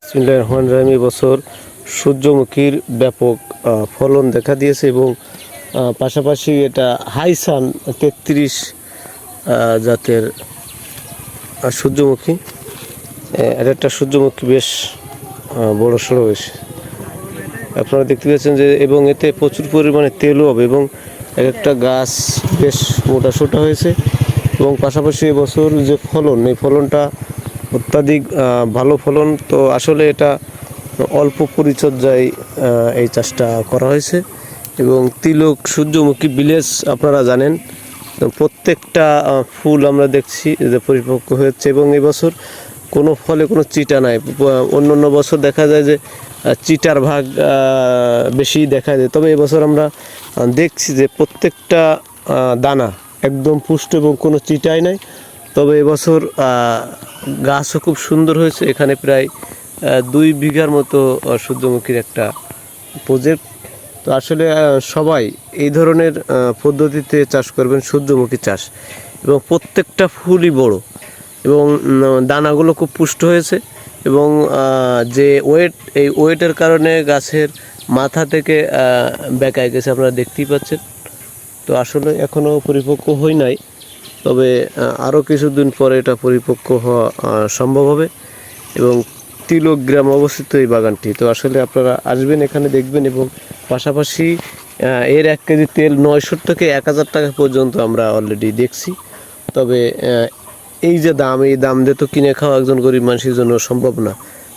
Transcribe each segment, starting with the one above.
বিসমিল্লাহির রহমানির রহিম। এবছর সূর্যমুখীর ব্যাপক ফলন দেখা দিয়েছে এবং পাশাপাশি এটা হাইসান 33 জাতের সূর্যমুখী। এটা একটা সূর্যমুখী বেশ বড় সড়ো হয়েছে, আপনারা দেখতে পাচ্ছেন যে, এবং এতে প্রচুর পরিমাণে তেলও হবে এবং এক একটা গাছ বেশ মোটা সোটা হয়েছে এবং পাশাপাশি এবছর যে ফলন, এই ফলনটা অত্যাধিক ভালো ফলন। তো আসলে এটা অল্প পরিচর্যায় এই চাষটা করা হয়েছে এবং তিলক সূর্যমুখী ভিলেজ আপনারা জানেন, প্রত্যেকটা ফুল আমরা দেখছি যে পরিপক্ক হয়েছে এবং এবছর কোনো ফলে কোনো চিটা নাই। অন্য অন্য বছর দেখা যায় যে চিটার ভাগ বেশি দেখা যায়, তবে এবছর আমরা দেখছি যে প্রত্যেকটা দানা একদম পুষ্ট এবং কোনো চিটাই নাই। তবে এবছর গাছও খুব সুন্দর হয়েছে। এখানে প্রায় 2 বিঘার মতো সূর্যমুখীর একটা প্রজেক্ট। তো আসলে সবাই এই ধরনের পদ্ধতিতে চাষ করবেন, সূর্যমুখী চাষ, এবং প্রত্যেকটা ফুলই বড় এবং দানাগুলো খুব পুষ্ট হয়েছে এবং যে ওয়েট, এই ওয়েটের কারণে গাছের মাথা থেকে বেঁকায় গেছে, আপনারা দেখতেই পাচ্ছেন। তো আসলে এখনও পরিপক্ক হয় নাই, তবে আরও কিছুদিন পরে এটা পরিপক্ক হওয়া সম্ভব হবে এবং তিলক গ্রামে অবস্থিত এই বাগানটি। তো আসলে আপনারা আসবেন, এখানে দেখবেন এবং পাশাপাশি এর 1 কেজি তেল 900 থেকে 1000 টাকা পর্যন্ত আমরা অলরেডি দেখছি। তবে এই যে দাম, এই দাম দিয়ে তো কিনে খাওয়া একজন গরিব মানুষের জন্য সম্ভব না।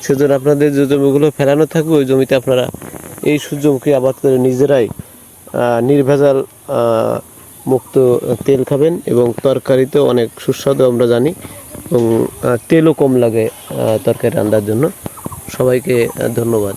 সেজন্য আপনাদের যে জমিগুলো ফেলানো থাকবে ওই জমিতে আপনারা এই সূর্যমুখী আবাদ করে নিজেরাই নির্ভেজাল মুক্ত তেল খাবেন এবং তরকারিতেও অনেক সুস্বাদু আমরা জানি এবং তেলও কম লাগে তরকারি রান্নার জন্য। সবাইকে ধন্যবাদ।